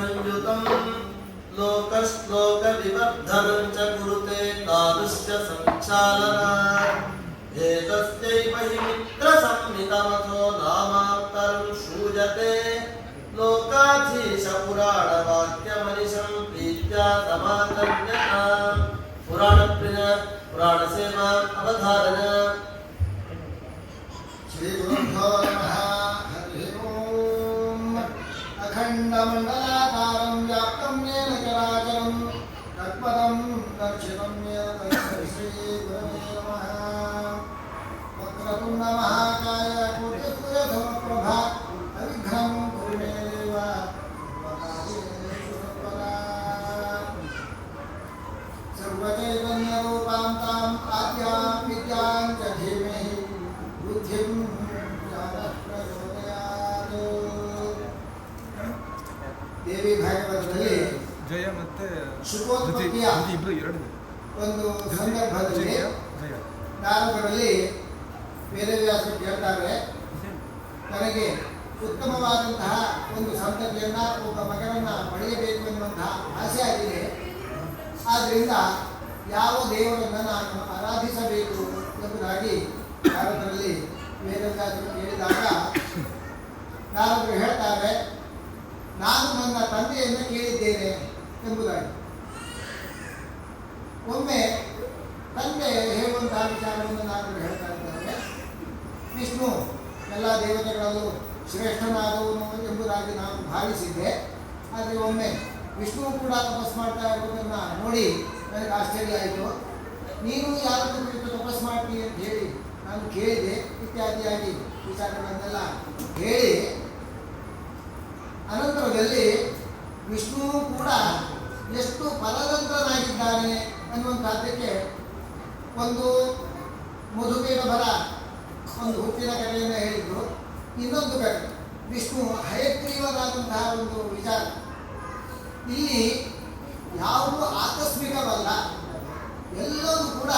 संयुतं लोकश्लोकविवर्धनं च कुरुते तादृश्य संक्षालनात् एतस्यैव हि मित्रसंहितमथो नामान्तरं श्रूयते लोकाधीश पुराणवाक्यमनिशं प्रीत्या समाकर्ण्यताम् पुराणप्रिय पुराणसेवा अवधारण श्री गुरुभ्यो नमः। हरिः ओम्। अखण्डमण्डलाकारं व्याप्तं येन चराचरं तत्पदं दर्शितं येन तस्मै श्रीगुरवे नमः। वक्रतुण्डमहाकाय कोटिसूर्यसमप्रभा अविघ्नं कुरु मे देव सर्वकार्येषु सर्वदा। सर्वचैतन्यरूपां ताम् आद्यां विद्यां च धीमहि बुद्धिं प्रचोदयात्। ದೇವಿ ಭಾಗವತದಲ್ಲಿ ಜಯ ಮತ್ತೆ ಶುಕೋತ್ಪತ್ತಿಯ ಇಬ್ರು ಎರಡು ಒಂದು ಸಂದರ್ಭದಲ್ಲಿ ನಾರದರಲ್ಲಿ ವೇದವ್ಯಾಸರು ಕೇಳ್ತಾರೆ, ತನಗೆ ಉತ್ತಮವಾದಂತಹ ಒಂದು ಸಂತತಿಯನ್ನ ಒಬ್ಬ ಮಗನನ್ನ ಪಡೆಯಬೇಕು ಎನ್ನುವಂತಹ ಆಸೆ ಆಗಿದೆ. ಆದ್ದರಿಂದ ಯಾವ ದೇವರನ್ನು ನಾನು ಆರಾಧಿಸಬೇಕು ಎಂಬುದಾಗಿ ನಾರದರಲ್ಲಿ ವೇದವ್ಯಾಸರು ಕೇಳಿದಾಗ ನಾರದರು ಹೇಳ್ತಾರೆ, ನಾನು ನನ್ನ ತಂದೆಯನ್ನು ಕೇಳಿದ್ದೇನೆ ಎಂಬುದಾಗಿ. ಒಮ್ಮೆ ತಂದೆ ಹೇಳುವಂತಹ ವಿಚಾರವನ್ನು ನಾರದರು ಹೇಳ್ತಾ ಇದ್ದಾರೆ, ವಿಷ್ಣು ಎಲ್ಲ ದೇವತೆಗಳಲ್ಲೂ ಶ್ರೇಷ್ಠನಾದವನು ಎಂಬುದಾಗಿ ನಾನು ಭಾವಿಸಿದ್ದೆ. ಆದರೆ ಒಮ್ಮೆ ವಿಷ್ಣು ಕೂಡ ತಪಸ್ ಮಾಡ್ತಾ ಇರುವುದನ್ನು ನೋಡಿ ನನಗೆ ಆಶ್ಚರ್ಯ ಆಯಿತು. ನೀನು ಯಾರನ್ನು ಕುರಿತು ತಪಸ್ ಮಾಡ್ತೀವಿ ಅಂತ ಹೇಳಿ ನಾನು ಕೇಳಿದೆ ಇತ್ಯಾದಿಯಾಗಿ ವಿಚಾರಗಳನ್ನೆಲ್ಲ ಹೇಳಿ ಅನಂತರದಲ್ಲಿ ವಿಷ್ಣು ಕೂಡ ಎಷ್ಟು ಫಲದಂತನಾಗಿದ್ದಾನೆ ಅನ್ನುವಂಥದ್ದಕ್ಕೆ ಒಂದು ಮಧುಮೇಹ ಬರ ಒಂದು ಹುಟ್ಟಿನ ಕಥೆಯನ್ನು ಹೇಳಿದ್ರು. ಇನ್ನೊಂದು ಕಡೆ ವಿಷ್ಣು ಹಯಗ್ರೀವನಾದಂತಹ ಒಂದು ವಿಚಾರ. ಇಲ್ಲಿ ಯಾವುದೂ ಆಕಸ್ಮಿಕವಲ್ಲ, ಎಲ್ಲವೂ ಕೂಡ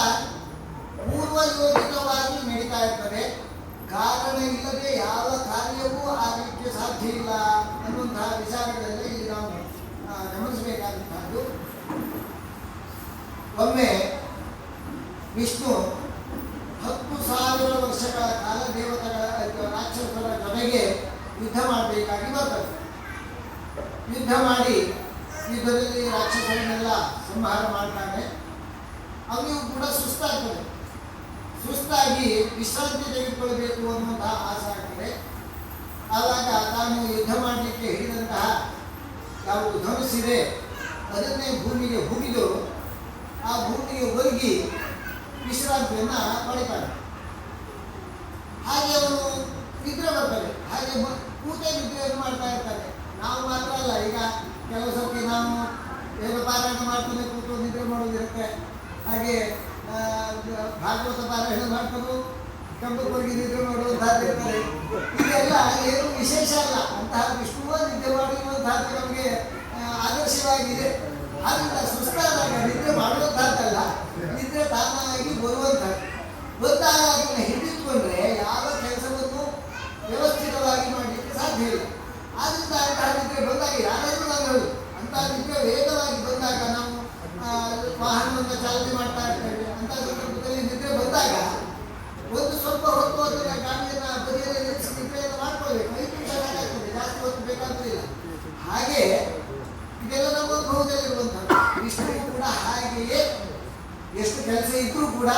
ಪೂರ್ವಯೋಜಿತವಾಗಿ ನಡೀತಾ ಇರ್ತದೆ. ಕಾರಣ ಇಲ್ಲದೆ ಯಾವ ಕಾರ್ಯವೂ ಆಗಲಿಕ್ಕೆ ಸಾಧ್ಯ ಇಲ್ಲ ಅನ್ನುವಂತಹ ವಿಚಾರಗಳೆಲ್ಲ ಇಲ್ಲಿ ನಾವು ಗಮನಿಸಬೇಕಾದಂತಹದ್ದು. ಒಮ್ಮೆ ವಿಷ್ಣು 10,000 ವರ್ಷಗಳ ಕಾಲ ದೇವತೆಗಳ ರಾಕ್ಷಸರ ಜೊತೆಗೆ ಯುದ್ಧ ಮಾಡಬೇಕಾಗಿ ಬರ್ತದೆ. ಯುದ್ಧ ಮಾಡಿ ಯುದ್ಧದಲ್ಲಿ ರಾಕ್ಷಸರನ್ನೆಲ್ಲ ಸಂಹಾರ ಮಾಡ್ತಾನೆ. ಅವನಿಗೂ ಕೂಡ ಸುಸ್ತಾಗ್ತದೆ. ಸುಸ್ತಾಗಿ ವಿಶ್ರಾಂತಿ ತೆಗೆದುಕೊಳ್ಬೇಕು ಅನ್ನುವಂತಹ ಆಸೆ ಆಗ್ತದೆ. ಆವಾಗ ತಾನು ಯುದ್ಧ ಮಾಡಲಿಕ್ಕೆ ಹಿಡಿದಂತಹ ಯಾವುದು ಧನುಸ್ಸಿದೆ ಅದನ್ನೇ ಭೂಮಿಗೆ ಹುಗಿದು ಆ ಭೂಮಿಗೆ ಒರಗಿ ವಿಶ್ರಾಂತಿಯನ್ನು ಪಡಿತಾನೆ. ಹಾಗೆ ಅವನು ನಿದ್ರೆ ಬರ್ತದೆ. ಹಾಗೆ ಕೂತೆ ನಿದ್ರೆಯನ್ನು ಮಾಡ್ತಾ ಇರ್ತಾನೆ. ನಾವು ಮಾತ್ರ ಅಲ್ಲ, ಈಗ ಕೆಲವು ಸರ್ತಿ ನಾವು ವೇದ ಪಾರಾಯಣ ಮಾಡ್ತಾನೆ ಕೂತು ನಿದ್ರೆ ಮಾಡೋದಿರುತ್ತೆ. ಹಾಗೆ ಭಾಗವತ ಪಾರಾಯಣ ಮಾಡ್ಕೊಂಡು ಕಂಬಕ್ಕೆ ನಿದ್ರೆ ಮಾಡುವಂತಹದ್ದು ಇರ್ತಾರೆ. ಇದೆಲ್ಲ ಏನು ವಿಶೇಷ ಅಲ್ಲ. ಅಂತಹ ವಿಷ್ಣುವ ನಿದ್ದೆ ಮಾಡಿರುವಂತಹದ್ದು ನಮಗೆ ಆದರ್ಶವಾಗಿದೆ. ಆದ್ದರಿಂದ ಸುಸ್ತಾದಾಗ ನಿದ್ರೆ ಮಾಡುವಂತಹದ್ದಲ್ಲ, ನಿದ್ರೆ ತಾನಾಗಿ ಬರುವಂಥದ್ದು. ಬಂದಾಗ ಅದನ್ನು ಹಿಡಿದುಕೊಂಡ್ರೆ ಯಾವ ಕೆಲಸವನ್ನು ವ್ಯವಸ್ಥಿತವಾಗಿ ಮಾಡಲಿಕ್ಕೆ ಸಾಧ್ಯ ಇಲ್ಲ. ಆದ್ದರಿಂದ ಅಂತಹ ನಿದ್ರೆ ಬಂದಾಗ ಯಾರಾದರೂ ನಾನು ಹೇಳುದು, ಅಂತಹ ನಿದ್ರೆ ವೇಗವಾಗಿ ಬಂದಾಗ ನಾವು ವಾಹನವನ್ನು ಚಾಲನೆ ಮಾಡ್ತಾ ಇರ್ತೇವೆ. ಅಂತಹ ಸಂದರ್ಭದಲ್ಲಿ ನಿದ್ರೆ ಬಂದಾಗ ಒಂದು ಸ್ವಲ್ಪ ಹೊತ್ತು ಅದನ್ನು ಗಾಡಿಯನ್ನು ಬದಿಯಲ್ಲಿ ನಿಲ್ಲಿಸಿ ನಿದ್ರೆಯನ್ನು ಮಾಡ್ಕೊಳ್ಬೇಕು. 5 ನಿಮಿಷ ಸಾಕಾಗ್ತದೆ, ಜಾಸ್ತಿ ಹೊತ್ತು ಬೇಕಾಗುವುದಿಲ್ಲ. ಹಾಗೆ ಇದೆಲ್ಲ ನಮ್ಮ ಅನುಭವದಲ್ಲಿರುವಂಥದ್ದು. ವಿಷ್ಣು ಕೂಡ ಹಾಗೆಯೇ ಎಷ್ಟು ಕೆಲಸ ಇದ್ರೂ ಕೂಡ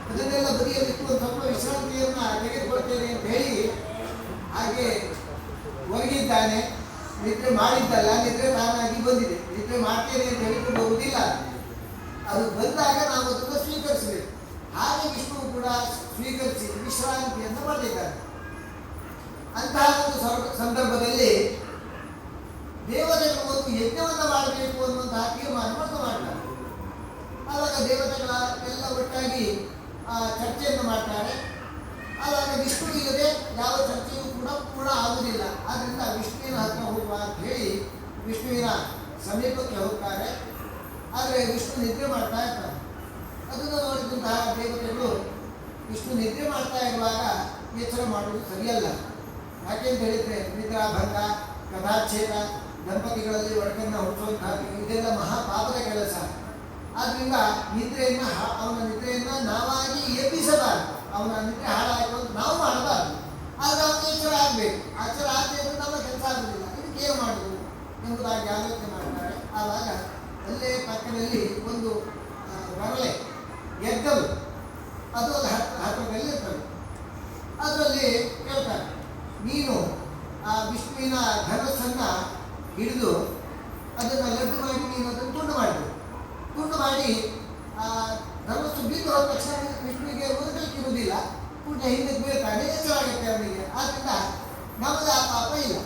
ಅದನ್ನೆಲ್ಲ ಬದಿಯಲ್ಲಿಟ್ಟು ಒಂದು ಸ್ವಲ್ಪ ವಿಶ್ರಾಂತಿಯನ್ನು ತೆಗೆದುಕೊಳ್ತೇನೆ ಅಂತ ಹೇಳಿ ಹಾಗೆ ಒರಗಿದ್ದಾನೆ. ನಿದ್ರೆ ಮಾಡಿದ್ದಲ್ಲ, ನಿದ್ರೆ ತಾನಾಗಿ ಬಂದಿದೆ. ನಿದ್ರೆ ಮಾಡ್ತೇನೆ ಅಂತ ಹೇಳಿಕೊಂಡು ಹೋಗುವುದಿಲ್ಲ. ಅದು ಬಂದಾಗ ನಾವು ಅದನ್ನು ಸ್ವೀಕರಿಸಬೇಕು. ಹಾಗೆ ವಿಷ್ಣು ಕೂಡ ಸ್ವೀಕರಿಸಿ ವಿಶ್ರಾಂತಿಯನ್ನು ಪಡೆದಿದ್ದಾರೆ. ಅಂತಹ ಒಂದು ಸಂದರ್ಭದಲ್ಲಿ ದೇವತೆಗಳು ಒಂದು ಯಜ್ಞವನ್ನು ಮಾಡಬೇಕು ಅನ್ನುವಂತಹ ತೀರ್ಮಾನವನ್ನು ಮಾಡ್ತಾರೆ. ಆವಾಗ ದೇವತೆಗಳ ಎಲ್ಲ ಒಟ್ಟಾಗಿ ಚರ್ಚೆಯನ್ನು ಮಾಡ್ತಾರೆ. ಆವಾಗ ವಿಷ್ಣು ಇಲ್ಲದೆ ಯಾವ ಚರ್ಚೆಯೂ ಕೂಡ ಪೂರ್ಣ ಆಗುವುದಿಲ್ಲ. ಆದ್ದರಿಂದ ವಿಷ್ಣುವಿನ ಹತ್ರ ಹೋಗುವ ಅಂತ ಹೇಳಿ ವಿಷ್ಣುವಿನ ಸಮೀಪಕ್ಕೆ ಹೋಗ್ತಾರೆ. ಆದರೆ ವಿಷ್ಣು ನಿದ್ರೆ ಮಾಡ್ತಾ ಇರ್ತಾರೆ. ಅದನ್ನು ನೋಡಿದಂತಹ ದೇವತೆಗಳು ವಿಷ್ಣು ನಿದ್ರೆ ಮಾಡ್ತಾ ಇರುವಾಗ ಎಚ್ಚರ ಮಾಡುವುದು ಸರಿಯಲ್ಲ. ಯಾಕೆಂತ ಹೇಳಿದರೆ ನಿದ್ರಾಭಂಗ, ಕಥಾಚ್ಛೇದ ದಂಪತಿಗಳಲ್ಲಿ ಒಡಕನ್ನು ಹುಟ್ಟಿಸುವಂತಹದ್ದು ಇದೆಲ್ಲ ಮಹಾಪಾಪದ ಕೆಲಸ. ಆದ್ದರಿಂದ ಅವನ ನಿದ್ರೆಯನ್ನು ನಾವಾಗಿ ಎಬ್ಬಿಸಬಾರದು. ಅವನ ನಿದ್ರೆ ಹಾಳಾಯಿತು ಅಂತ ನಾವು ಮಾಡಬಾರ್ದು. ಆದರೆ ಅವನಿಗೆ ಎಚ್ಚರ ಆಗಬೇಕು. ಎಚ್ಚರ ಆಗದೆ ಅಂದರೆ ನಮ್ಮ ಕೆಲಸ ಆಗುವುದಿಲ್ಲ. ಇದಕ್ಕೆ ಏನು ಮಾಡುವುದು ಎಂಬುದಾಗಿ ಆಲೋಚನೆ ಮಾಡ್ತಾರೆ. ಆವಾಗ ಅಲ್ಲೇ ಪಕ್ಕದಲ್ಲಿ ಒಂದು ಬರಲೆ ಗೆದ್ದಲು, ಅದು ಹತ್ತಿರದಲ್ಲಿ ಇರ್ತದೆ. ಅದರಲ್ಲಿ ಕೇಳ್ತಾರೆ, ನೀನು ಆ ವಿಷ್ಣುವಿನ ಧನಸ್ಸನ್ನು ಹಿಡಿದು ಅದನ್ನು ಲಡ್ಡು ಮಾಡಿ ನೀನು ಅದನ್ನು ತುಂಡು ಮಾಡಿ ಆ ಧನಸ್ಸು ಬಿದ್ದು ಹೋದ ತಕ್ಷಣ ವಿಷ್ಣುವಿಗೆ ಉರುಗಲಿಕ್ಕಿರುವುದಿಲ್ಲ. ಪೂಜೆ ಹಿಂದಕ್ಕೆ ಬೀಳ್ತಾನೆ, ಎಚ್ಚರಾಗುತ್ತೆ ಅವನಿಗೆ. ಆದ್ದರಿಂದ ನಮಗೆ ಆ ಪಾಪ ಇಲ್ಲ.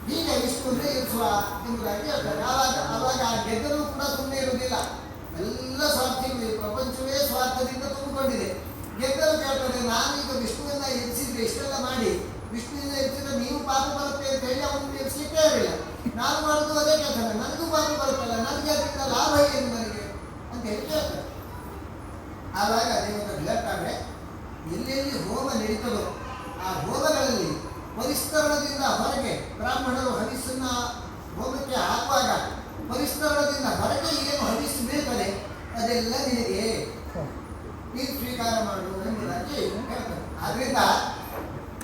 ಹೀಗೆ ವಿಷ್ಣುವಿನ ಇರಿಸುವ ಎಂಬುದಾಗಿ ಹೇಳ್ತಾರೆ. ಆವಾಗ ಆ ಗೆದ್ದಲು ಕೂಡ ಸುಮ್ಮನೆ ಇರುವುದಿಲ್ಲ. ಎಲ್ಲ ಸ್ವಾರ್ಥಿಗಳು, ಪ್ರಪಂಚವೇ ಸ್ವಾರ್ಥದಿಂದ ತುಂಬಿಕೊಂಡಿದೆ. ಗೆದ್ದಲು ಕೇಳ್ತಾರೆ, ನಾನೀಗ ವಿಷ್ಣುವನ್ನ ಎರಿಸಿದ್ರೆ ಇಷ್ಟೆಲ್ಲ ಮಾಡಿ ವಿಷ್ಣುವಿನ ಎರಿಸಿದ್ರೆ ನೀವು ಪಾಪ ಬರುತ್ತೆ ಅಂತ ಹೇಳಿ ಅವನು ಎರಿಸಲಿಕ್ಕೇ ಇರಲಿಲ್ಲ. ನಾನು ಮಾಡೋದು ಅದೇ ಕೆಲಸ, ನನಗೂ ಪಾಪ ಬರುತ್ತಲ್ಲ, ನನಗೆ ಅದರಿಂದ ಲಾಭ ಏನು ನನಗೆ ಅಂತ ಹೇಳಿ ಕೇಳ್ತಾರೆ. ಆವಾಗ ದೇವತೆಗಳು ಹೇಳ್ತಾರೆ, ಎಲ್ಲೆಲ್ಲಿ ಹೋಮ ನಡೀತದೋ ಆ ಹೋಮಗಳಲ್ಲಿ ಪರಿಸ್ತರಣದಿಂದ ಹೊರಗೆ ಬ್ರಾಹ್ಮಣರು ಹವಿಸ್ಸನ್ನ ಹೋಮಕ್ಕೆ ಹಾಕುವಾಗ ಪರಿಸ್ತರಣದಿಂದ ಹೊರಗೆ ಏನು ಹವಿಸ್ಸು ಬೀಳ್ತದೆ ಅದೆಲ್ಲ ನಿನಗೆ ನೀನು ಸ್ವೀಕಾರ ಮಾಡು ಎಂಬುದಾಗಿ ಹೇಳ್ತಾರೆ. ಆದ್ರಿಂದ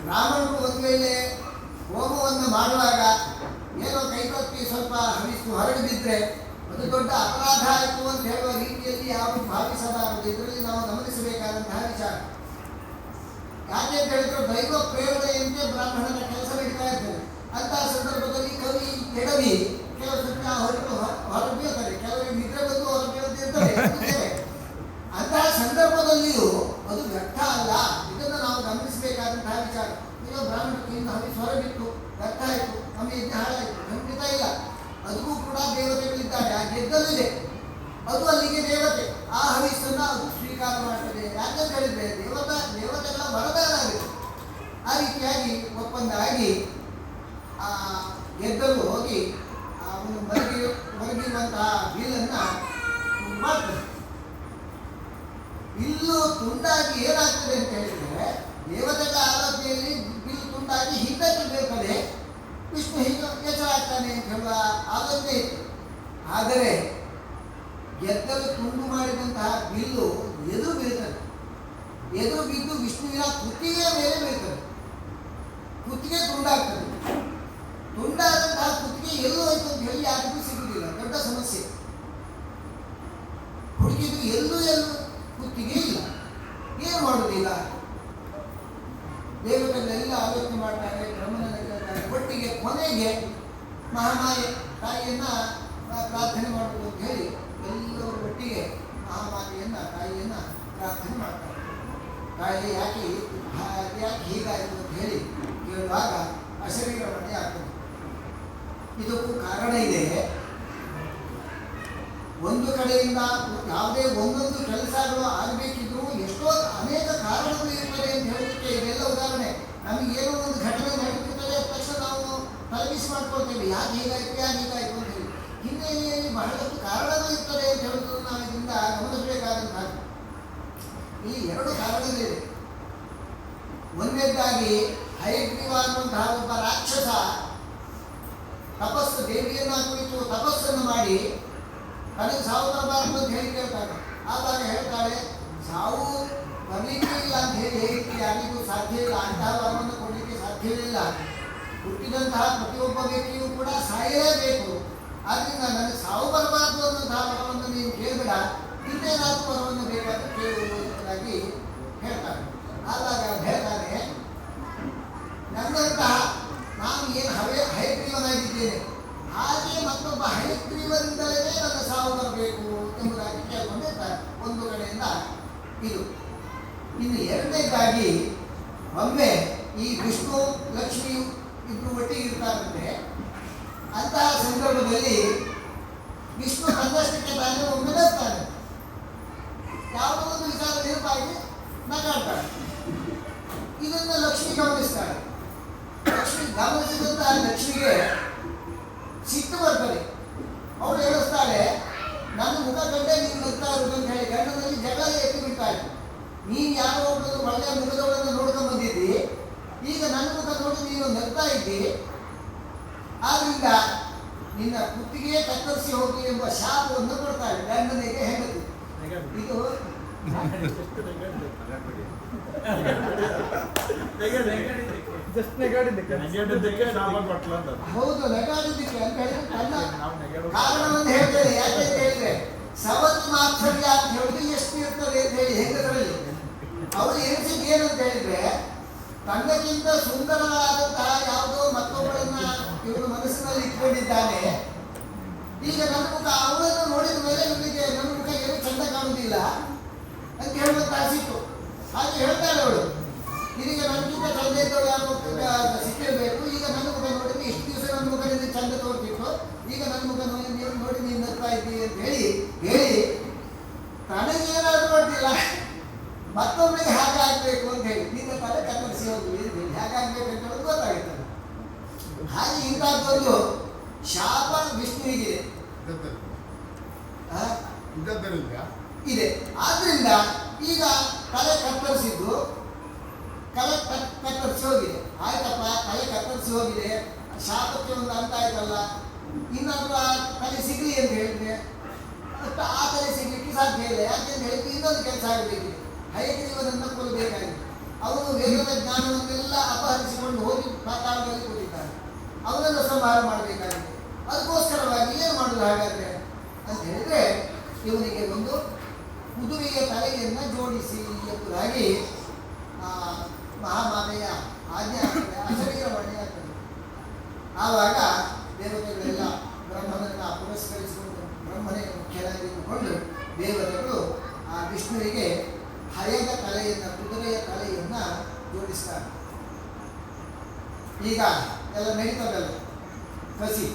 ಬ್ರಾಹ್ಮಣರು ಒಂದು ವೇಳೆ ಹೋಮವನ್ನು ಮಾಡುವಾಗ ಏನೋ ಕೈಗೊತ್ತಿ ಸ್ವಲ್ಪ ಹವಿಸ್ಸು ಹೊರಗೆ ಬಿದ್ದರೆ ಅದು ದೊಡ್ಡ ಅಪರಾಧ ಆಯಿತು ಅಂತ ಹೇಳುವ ರೀತಿಯಲ್ಲಿ ಯಾವುದು ಭಾವಿಸಬಾರದು. ಇದರಲ್ಲಿ ನಾವು ಗಮನಿಸಬೇಕಾದಂತಹ ವಿಚಾರ. ಯಾಕೆ ಅಂತ ಹೇಳಿದ್ರೆ ದೈವ ಪ್ರೇರಣೆಯಂತೆ ಬ್ರಾಹ್ಮಣನ ಕೆಲಸ ನಡೀತಾ ಇರ್ತದೆ. ಅಂತಹ ಸಂದರ್ಭದಲ್ಲಿ ಕವಿ ಕೆಡವಿ ಕೆಲವು ಸತ್ಯ ಹೊರಗೆ ಬೀಳ್ತಾರೆ, ಕೆಲವರಿಗೆ ನಿದ್ರೆ ಬಂದು ಹೊರಗೆ ಬೀಳ್ತಿರ್ತಾರೆ. ಅಂತಹ ಸಂದರ್ಭದಲ್ಲಿಯೂ ಅದು ವ್ಯರ್ಥ ಅಲ್ಲ. ಇದನ್ನು ನಾವು ಗಮನಿಸಬೇಕಾದಂತಹ ವಿಚಾರ. ಈಗ ಬ್ರಾಹ್ಮಣಕ್ಕಿಂತ ಹವಿಸ್ ಹೊರಬಿಟ್ಟು ವ್ಯರ್ಥ ಆಯಿತು, ನಮ್ಮ ಯಜ್ಞ ಹಾಳಾಯಿತು, ಖಂಡಿತ ಇಲ್ಲ. ಅದಕ್ಕೂ ಕೂಡ ದೇವತೆಗಳಿದ್ದಾರೆ. ಆ ಗೆದ್ದಲಿದೆ, ಅದು ಅಲ್ಲಿಗೆ ದೇವತೆ. ಆ ಹವಿಸ್ಸನ್ನು ಅದು ಸ್ವೀಕಾರ ಮಾಡ್ತದೆ. ಯಾಕಂತ ಹೇಳಿದ್ರೆ ದೇವತೆಗಳ ವರದಾನ ಆಗುತ್ತೆ. ಆ ರೀತಿಯಾಗಿ ಒಪ್ಪಂದ ಆಗಿ ಆ ಗೆದ್ದಲು ಹೋಗಿ ಅವನು ಮಲಗಿರುವಂತಹ ಬಿಲ್ಲನ್ನು ಮಾಡ್ತದೆ. ಬಿಲ್ಲು ತುಂಡಾಗಿ ಏನಾಗ್ತದೆ ಅಂತ ಹೇಳಿದ್ರೆ, ದೇವತೆಗಳ ಆಲೋಚನೆಯಲ್ಲಿ ಬಿಲ್ಲು ತುಂಡಾಗಿ ಹಿಂದಕ್ಕೆ ಬೀಳ್ತದೆ, ವಿಷ್ಣು ಹೀಗೆ ಎಚ್ಚರ ಆಗ್ತಾನೆ ಅಂತ ಹೇಳುವ ಆಲೋಚನೆ ಇತ್ತು. ಆದರೆ ಗೆದ್ದಲು ತುಂಡು ಮಾಡಿದಂತಹ ಬಿಲ್ಲು ಎದುರು ಬೀಳ್ತದೆ. ಎದುರು ಬಿದ್ದು ವಿಷ್ಣುವಿನ ಕುತ್ತಿಗೆಯ ಮೇಲೆ ಬೀಳ್ತದೆ. ಕುತ್ತಿಗೆ ತುಂಡಾಗ್ತದೆ. ತುಂಡಾದಂತಹ ಕುತ್ತಿಗೆ ಎಲ್ಲೂ ಹೋಯ್ತು ಅಂತ ಹೇಳಿ ಯಾರಿಗೂ ಸಿಗುವುದಿಲ್ಲ. ದೊಡ್ಡ ಸಮಸ್ಯೆ. ಹುಡುಗಿದು ಎಲ್ಲೂ ಕುತ್ತಿಗೆ ಇಲ್ಲ. ಏನು ಮಾಡುವುದಿಲ್ಲ. ದೇವತೆಗಳೆಲ್ಲ ಆಲೋಚನೆ ಮಾಡ್ತಾರೆ, ಬ್ರಹ್ಮನನ್ನ ಕೇಳ್ತಾರೆ. ಒಟ್ಟಿಗೆ ಕೊನೆಗೆ ಮಹಾಮಾಯೆ ತಾಯಿಯನ್ನ ಪ್ರಾರ್ಥನೆ ಮಾಡುವುದು ಅಂತ ಹೇಳಿ ಎಲ್ಲರೂ ಒಟ್ಟಿಗೆ ಮಹಾಮಾತೆಯನ್ನ ತಾಯಿಯನ್ನ ಪ್ರಾರ್ಥನೆ ಮಾಡ್ತಾರೆ. ತಾಯಿ ಯಾಕೆ ಹೀಗಾಯಿತು ಅಂತ ಹೇಳಿ ಕೇಳುವಾಗ ಅಶರೀರವನ್ನೇ ಆಗ್ತದೆ. ಇದಕ್ಕೂ ಕಾರಣ ಇದೆ. ಒಂದು ಕಡೆಯಿಂದ ಯಾವುದೇ ಒಂದೊಂದು ಕೆಲಸಗಳು ಆಗಬೇಕಿದ್ರು ಎಷ್ಟೋ ಅನೇಕ ಕಾರಣಗಳು ಇರ್ತದೆ ಅಂತ ಹೇಳಲಿಕ್ಕೆ ಇದೆಲ್ಲ ಉದಾಹರಣೆ. ನಮಗೆ ಏನೋ ಒಂದು ಘಟನೆ ನಡೀತಿರ್ತದೆ, ತಕ್ಷಣ ನಾವು ತಲೆಬಿಸಿ ಮಾಡ್ಕೊಳ್ತೇವೆ, ಯಾಕೆ ಹೀಗಾಯಿತು ಅಂತ ಹೇಳಿ. ಹಿನ್ನೆಲೆಯಲ್ಲಿ ಬಹಳಷ್ಟು ಕಾರಣಗಳು ಇರ್ತದೆ ಅಂತ ಹೇಳುವುದು ನಾವು ಇದರಿಂದ ಗಮನಿಸಬೇಕಾದಂತಹ. ಇಲ್ಲಿ ಎರಡು ಕಾರಣಗಳಿವೆ. ಒಂದನೇದಾಗಿ ಹಯಗ್ರೀವ ಅನ್ನುವಂತಹ ಒಬ್ಬ ರಾಕ್ಷಸ ತಪಸ್ಸು, ದೇವಿಯನ್ನ ಕುರಿತು ತಪಸ್ಸನ್ನು ಮಾಡಿ ನನಗೆ ಸಾವು ಬರಬಾರದು ಅಂತ ಹೇಳಿ ಕೇಳ್ತಾನೆ. ಆವಾಗ ಹೇಳ್ತಾಳೆ, ಸಾವು ಬರಲಿಕ್ಕೆ ಇಲ್ಲ ಅಂತ ಹೇಳಿಕ್ಕೆ ಯಾರಿಗೂ ಸಾಧ್ಯ ಇಲ್ಲ, ಅಂತಹ ವರವನ್ನು ಕೊಡಲಿಕ್ಕೆ ಸಾಧ್ಯವಿಲ್ಲ. ಹುಟ್ಟಿದಂತಹ ಪ್ರತಿಯೊಬ್ಬ ವ್ಯಕ್ತಿಯೂ ಕೂಡ ಸಾಯಲೇಬೇಕು. ಆದ್ದರಿಂದ ನನಗೆ ಸಾವು ಬರಬಾರದು ಅನ್ನುವಂತಹ ವರವನ್ನು ನೀನು ಕೇಳಬೇಡ, ಇನ್ನೇನಾದರೂ ವರವನ್ನು ಬೇಕಾದ ಕೇಳುವುದಾಗಿ ಹೇಳ್ತಾನೆ. ಆವಾಗ ಹೇಳ್ತಾನೆ, ನನ್ನಂತಹ ನಾನು ಏನು ಹಯಗ್ರೀವನಾಗಿದ್ದೇನೆ, ಹಾಗೆ ಮತ್ತೊಬ್ಬ ಹಯಗ್ರೀವರಿಂದಲೇ ನನ್ನ ಸಾವು ಬರಬೇಕು ಎಂಬುದಾಗಿ ಕೇಳ್ಕೊಂಡಿರ್ತಾರೆ. ಒಂದು ಕಡೆಯಿಂದ ಇದು. ಇನ್ನು ಎರಡನೇದಾಗಿ ಒಮ್ಮೆ ಈ ವಿಷ್ಣು ಲಕ್ಷ್ಮಿಯು ಇಬ್ಬರು ಒಟ್ಟಿಗೆ ಇರ್ತಾರಂತೆ. ಅಂತಹ ಸಂದರ್ಭದಲ್ಲಿ ವಿಷ್ಣು ತನ್ನಷ್ಟಕ್ಕೆ ತಾನೇ ಒಮ್ಮೆ ನಗ್ತಾನೆ. ಯಾವುದೋ ಒಂದು ವಿಚಾರ ನೆನಪಾಗಿ ನಗಾಡ್ತಾಳೆ. ಇದನ್ನು ಲಕ್ಷ್ಮಿ ಗಮನಿಸ್ತಾಳೆ. ಗಮನಿಸಿದಂತಹ ಲಕ್ಷ್ಮಿಗೆ ಸಿಟ್ಟು ಬರ್ತದೆ. ಅವಳು ಹೇಳಿಸ್ತಾಳೆ, ನನ್ನ ಮುಖ ಕಂಡೆ ನೀನು ನಗ್ತಾ ಇರುವುದು ಅಂತ ಹೇಳಿ ಗಂಡನಲ್ಲಿ ಜಗಳ ಎತ್ತಿ ಬಿಡ್ತಾ ಇತ್ತು. ನೀನು ಯಾರೋ ಒಬ್ಬರು ಒಳ್ಳೆಯ ಮುಖದವಳನ್ನು ನೋಡ್ಕೊಂಡು ಬಂದಿದ್ದಿ, ಈಗ ನನ್ನ ಮುಖ ನೋಡಿ ನೀನು ನಗ್ತಾ ಇದ್ದಿ, ಆದ್ರಿಂದ ನಿನ್ನ ಕುತ್ತಿಗೆ ಕತ್ತರಿಸಿ ಹೋಗಿ ಎಂಬ ಶಾಪವನ್ನು ಕೊಡ್ತಾರೆ ಗಂಡನಿಗೆ ಹೆಂಡತಿ. ಇದು ಹೌದು, ನಗಾಡಿದ್ದಕ್ಕೆ ಅಂತ ಹೇಳಿದ್ರೆ ತನ್ನ ಕಾರಣವನ್ನು ಹೇಳ್ತೇನೆ. ಯಾಕೆ ಅಂತ ಹೇಳಿದ್ರೆ ಸವತ್ ಮಾತ್ಸರ್ಯ ಅಂತ ಹೇಳಿದ್ರೆ ಎಷ್ಟು ಇರ್ತದೆ ಅಂತ ಹೇಳಿ ಹೆಂಗಸರಲ್ಲಿ ಅವರು ಎನಿಸಿದ್ದು ಏನಂತ ಹೇಳಿದ್ರೆ, ತನ್ನಕ್ಕಿಂತ ಸುಂದರವಾದಂತಹ ಯಾವುದೋ ಮತ್ತೊಬ್ಬರನ್ನ ಇವನು ಮನಸ್ಸಿನಲ್ಲಿ ಇಟ್ಕೊಂಡಿದ್ದಾನೆ. ಈಗ ನನ್ನ ಮುಖ ಅವಳನ್ನು ನೋಡಿದ ಮೇಲೆ ಇವನಿಗೆ ನನ್ನ ಮುಖ ಏನು ಚಂದ ಕಾಣುವುದಿಲ್ಲ ಅಂತ ಹೇಳುವಂತ ಆಸಿತ್ತು. ಹಾಗೆ ಹೇಳ್ತಾಳೆ ಅವಳು, ಇದೀಗ ನನ್ಗಿಂತ ಚಂದ ಇದ್ದವಳು ಯಾರು ಸಿಕ್ಕಿರಬೇಕು. ಈಗ ನನ್ನ ಮುಖ ನೋಡಿದ್ರೆ ಇಷ್ಟು ದಿವಸ ನನ್ನ ಮುಖ ನಿಮಗೆ ಚಂದ ತೋರ್ತಿತ್ತು, ಈಗ ನನ್ನ ಮುಖ ನೋಡಿ ನೀನು ನಗ್ತಾ ಇದ್ದೀವಿ ಅಂತ ಹೇಳಿ ತನಗೇನಾದ್ರು ಮಾಡ್ತಿಲ್ಲ, ಮತ್ತೊಬ್ಬರಿಗೆ ಹಾಗೆ ಆಗ್ಬೇಕು ಅಂತ ಹೇಳಿ ನಿನ್ನ ತಲೆ ಕತ್ತರಿಸಿ ಹೋಗ್ಲಿ ಅಂತ ಹೇಳಿ ಹೇಗಾಗ್ಬೇಕು ಅಂತ ಹೇಳೋದು ಗೊತ್ತಾಗುತ್ತದೆ. ಹಾಗೆ ಇಂಥದ್ದೊಂದು ಶಾಪ ವಿಷ್ಣುವಿಗೆ ಇದೆ. ಆದ್ರಿಂದ ಈಗ ತಲೆ ಕತ್ತರಿಸಿದ್ದು ಕತ್ತರಿಸಿ ಹೋಗಿದೆ. ಆಯ್ತಪ್ಪ, ತಲೆ ಕತ್ತರಿಸಿ ಹೋಗಿದೆ, ಶಾಪಕ್ಕೆ ಒಂದು ಅಂತ ಆಯ್ತಲ್ಲ, ಇನ್ನೊಂದು ತಲೆ ಸಿಗಲಿ ಅಂತ ಹೇಳಿದ್ರೆ ಆ ತಲೆ ಸಿಗ್ಲಿಕ್ಕೆ ಸಾಧ್ಯ ಇಲ್ಲ. ಯಾಕೆಂತ ಹೇಳಿದ್ರೆ ಇನ್ನೊಂದು ಕೆಲಸ ಆಗಬೇಕಿದೆ. ಹಯಗ್ರೀವನನ್ನು ಕೊಲ್ಲಬೇಕಾಗಿದೆ. ಅವನು ವೇದದ ಜ್ಞಾನವನ್ನೆಲ್ಲ ಅಪಹರಿಸಿಕೊಂಡು ಹೋಗಿ ಪಾತಾಳದಲ್ಲಿ ಕೂತಿದ್ದಾನೆ. ಅವನನ್ನು ಸಂಹಾರ ಮಾಡಬೇಕಾಗಿದೆ. ಅದಕ್ಕೋಸ್ಕರವಾಗಿ ಏನು ಮಾಡುದು ಹಾಗಾದ್ರೆ ಅಂತ ಹೇಳಿದ್ರೆ, ಇವನಿಗೆ ಒಂದು ಕುದುರೆಯ ತಲೆಯನ್ನು ಜೋಡಿಸಿ ಎಂಬುದಾಗಿ ಮಹಾಮಾತೆಯ ಆಜ್ಞೆ ಆಗ್ತದೆ, ಅಶರೀರವಾಣಿ ಆಗ್ತದೆ. ಆವಾಗ ದೇವತೆಗಳೆಲ್ಲ ಬ್ರಹ್ಮನನ್ನು ಪುರಸ್ಕರಿಸಿಕೊಂಡು ಬ್ರಹ್ಮನೇ ಮುಖ್ಯನಾಗಿ ಇಟ್ಟುಕೊಂಡು ದೇವತೆಗಳು ಆ ವಿಷ್ಣುವಿಗೆ ಹಯದ ತಲೆಯನ್ನು, ಕುದುರೆಯ ತಲೆಯನ್ನು ಜೋಡಿಸ್ತಾರೆ. ಈಗ ಎಲ್ಲ ನಡೀತದಲ್ಲ ಕಸಿ,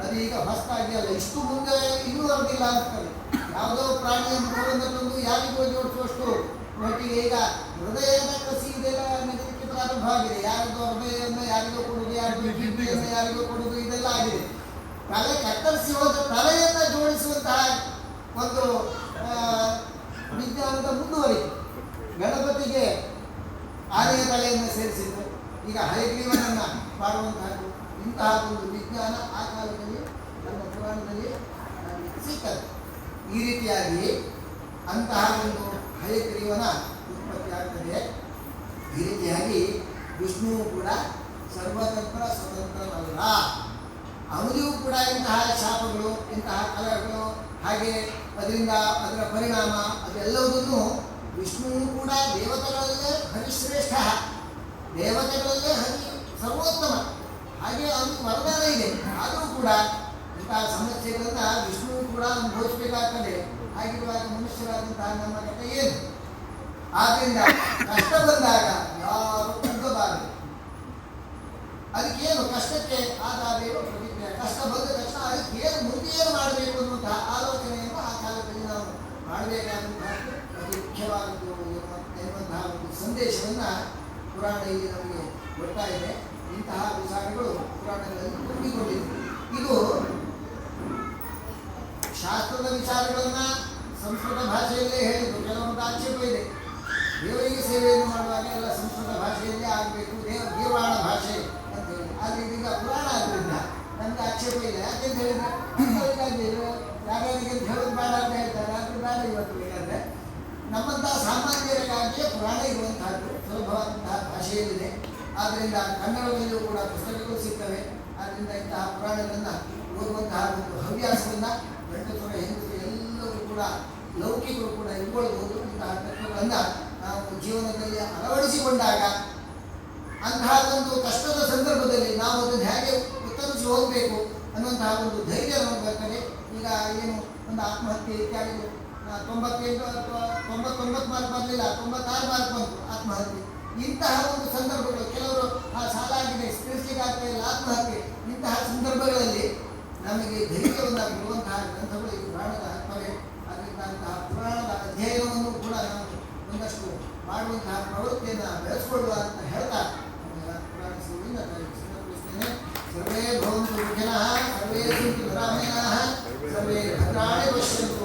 ಅದೀಗ ಹೊಸದಾಗಿ ಅಲ್ಲ, ಇಷ್ಟು ಮುಂದೆ ಇನ್ನೂ ಹೊರಗಿಲ್ಲ ಅಂತಾರೆ. ಯಾವುದೋ ಪ್ರಾಣಿಯ ಮುಖವನ್ನು ತಂದು ಯಾರಿಗೋ ಜೋಡಿಸುವಷ್ಟು ಮಟ್ಟಿಗೆ ಈಗ ಹೃದಯದ ಕಸಿ ಇದೆಲ್ಲ ನಡೀಲಿಕ್ಕೆ ಪ್ರಾರಂಭ ಆಗಿದೆ. ಯಾರಿಗೋ ಹೃದಯವನ್ನು ಯಾರಿಗೋ ಕೊಡುವುದು, ಯಾರಿಗೋ ಕಿಡ್ನಿಯನ್ನು ಯಾರಿಗೋ ಕೊಡುವುದು, ಇದೆಲ್ಲ ಆಗಿದೆ. ತಲೆ ಕತ್ತರಿಸಿ ಹೋದ ತಲೆಯನ್ನು ಜೋಡಿಸುವಂತಹ ಒಂದು ವಿಜ್ಞಾನದ ಮುಂದುವರಿಕೆ. ಗಣಪತಿಗೆ ಆನೆಯ ತಲೆಯನ್ನು ಸೇರಿಸಿದ್ದು, ಈಗ ಹಯಗ್ರೀವನನ್ನು ಮಾಡುವಂತಹದ್ದು, ಇಂತಹ ಒಂದು ವಿಜ್ಞಾನ ಆ ಕಾಲದಲ್ಲಿ ನಮ್ಮ ಪುರಾಣದಲ್ಲಿ ಸಿಗ್ತದೆ. ಈ ರೀತಿಯಾಗಿ ಅಂತಹ ಒಂದು ಹಯಗ್ರೀವನ ಉತ್ಪತ್ತಿ ಆಗ್ತದೆ. ಈ ರೀತಿಯಾಗಿ ವಿಷ್ಣುವು ಕೂಡ ಸರ್ವತಂತ್ರ ಸ್ವತಂತ್ರನಲ್ಲ. ಅವನಿಗೂ ಕೂಡ ಇಂತಹ ಶಾಪಗಳು, ಇಂತಹ ಕಲಗಳು, ಹಾಗೆ ಅದರಿಂದ ಅದರ ಪರಿಣಾಮ ಅದೆಲ್ಲವುದನ್ನು ವಿಷ್ಣುವು ಕೂಡ ದೇವತೆಗಳಲ್ಲೇ ಹರಿಶ್ರೇಷ್ಠ, ದೇವತೆಗಳಲ್ಲೇ ಹರಿ ಸರ್ವೋತ್ತಮ, ಹಾಗೆ ಅವನಿಗೆ ವರದಾನ ಇದೆ. ಆದರೂ ಕೂಡ ಇಂತಹ ಸಮಸ್ಯೆಗಳನ್ನ ವಿಷ್ಣುವು ಕೂಡ ಅನುಭವಿಸಬೇಕಾಗ್ತದೆ. ಹಾಗಿರುವಾಗ ಮನುಷ್ಯರಾದಂತಹ ನಮ್ಮ ಕಥೆ ಏನು? ಆದ್ರಿಂದ ಕಷ್ಟ ಬಂದಾಗ ಯಾರು ಕುಗ್ಗಬಾರದು. ಅದಕ್ಕೇನು ಕಷ್ಟಕ್ಕೆ ಆದಾದೇವ ಪ್ರತಿಕ್ರಿಯೆ. ಕಷ್ಟ ಬಂದ ತಕ್ಷಣ ಅದಕ್ಕೆ ಏನು ಮುಂದೆ ಏನು ಮಾಡಬೇಕು ಅನ್ನುವಂತಹ ಆಲೋಚನೆಯನ್ನು ಆ ಕಾಲದಲ್ಲಿ ನಾವು ಮಾಡಬೇಕಾದಂತಹದ್ದು ಅತಿ ಮುಖ್ಯವಾದದ್ದು ಎನ್ನುವಂತಹ ಒಂದು ಸಂದೇಶವನ್ನು ಪುರಾಣ ಇಲ್ಲಿ ನಮಗೆ ಕೊಡ್ತಾ ಇದೆ. ಇಂತಹ ವಿಚಾರಗಳು ಪುರಾಣಗಳಲ್ಲಿ ತುಂಬಿಕೊಂಡಿದೆ. ಇದು ಶಾಸ್ತ್ರದ ವಿಚಾರಗಳನ್ನ ಸಂಸ್ಕೃತ ಭಾಷೆಯಲ್ಲೇ ಹೇಳಿದ್ರು. ಕೆಲವೊಂದು ಆಕ್ಷೇಪ ಇದೆ, ದೇವರಿಗೆ ಸೇವೆಯನ್ನು ಮಾಡುವಾಗ ಎಲ್ಲ ಸಂಸ್ಕೃತ ಭಾಷೆಯಲ್ಲೇ ಆಗಬೇಕು, ಗೀರ್ವಾಣ ಭಾಷೆ ಅಂತ ಹೇಳಿ. ಆದರೆ ಇದೀಗ ಪುರಾಣ ಆದ್ದರಿಂದ ನಮ್ಗೆ ಆಕ್ಷೇಪ ಇಲ್ಲ. ಯಾಕೆಂತ ಹೇಳಿದ್ರೆ ಯಾರ್ಯಾರಿಗೆ ಹೇಳೋದು ಬೇಡ ಅಂತ ಹೇಳ್ತಾರೆ, ಅದು ಬೇಡ ಇವತ್ತು. ಬೇಕಾದ್ರೆ ನಮ್ಮಂತಹ ಸಾಮಾನ್ಯರಿಗಾಗಿಯೇ ಪುರಾಣ ಇರುವಂತಹದ್ದು ಸುಲಭವಾದಂತಹ ಭಾಷೆಯಲ್ಲಿದೆ. ಆದ್ದರಿಂದ ಕನ್ನಡದಲ್ಲಿಯೂ ಕೂಡ ಪುಸ್ತಕಗಳು ಸಿಗ್ತವೆ. ಆದ್ದರಿಂದ ಇಂತಹ ಪುರಾಣಗಳನ್ನು ಓದುವಂತಹ ಒಂದು ಹವ್ಯಾಸವನ್ನು ಗಂಡಸರ ಹೆಂಗಸರು ಎಲ್ಲರೂ ಕೂಡ ಲೌಕಿಕರು ಕೂಡ ಇಟ್ಕೊಳ್ಬಹುದು. ಇಂತಹ ತತ್ವಗಳನ್ನು ನಾವು ಜೀವನದಲ್ಲಿ ಅಳವಡಿಸಿಕೊಂಡಾಗ ಅಂತಹ ಒಂದು ಕಷ್ಟದ ಸಂದರ್ಭದಲ್ಲಿ ನಾವು ಅದನ್ನು ಹೇಗೆ ಉತ್ತರಿಸಿ ಹೋಗಬೇಕು ಅನ್ನುವಂತಹ ಒಂದು ಧೈರ್ಯ ನಮಗೆ ಬರ್ತದೆ. ಈಗ ಏನು ಒಂದು ಆತ್ಮಹತ್ಯೆ ಇತ್ಯಾದಿಗಳು 98 ಅಥವಾ 99 ಮಾರ್ಕ್ ಬರಲಿಲ್ಲ, 96 ಮಾರ್ಕ್ ಬಂತು ಆತ್ಮಹತ್ಯೆ. ಇಂತಹ ಒಂದು ಸಂದರ್ಭಗಳು, ಕೆಲವರು ಸಾಲ ಆಗಿದೆ ತಿಳಿಸ್ಲಿಕ್ಕೆ ಆಗ್ತಾ ಇಲ್ಲ ಆತ್ಮಹತ್ಯೆ, ಇಂತಹ ಸಂದರ್ಭಗಳಲ್ಲಿ ನಮಗೆ ಧೈರ್ಯವನ್ನು ಕೊಡುವಂತಹ ಗ್ರಂಥಗಳು ಈ ಪುರಾಣದ ಆಗ್ತವೆ. ಅದರಿಂದ ಅಂತಹ ಪುರಾಣದ ಅಧ್ಯಯನವನ್ನು ಕೂಡ ನಾವು ಒಂದಷ್ಟು ಮಾಡುವಂತಹ ಪ್ರವೃತ್ತಿಯನ್ನು ಬೆಳೆಸ್ಕೊಳ್ಳುವ ಅಂತ ಹೇಳ್ತಾ ಪುರಾಣ ಸೇವೆಯಿಂದ ಸಿದ್ಧಪಡಿಸ್ತೇನೆ. ಸರ್ವೇ ಭವಂತು ಸುಖಿನಃ, ಸರ್ವೇ ಸಂತು ನಿರಾಮಯಾಃ, ಸರ್ವೇ ಭದ್ರಾಣಿ ಪಶ್ಯಂತು.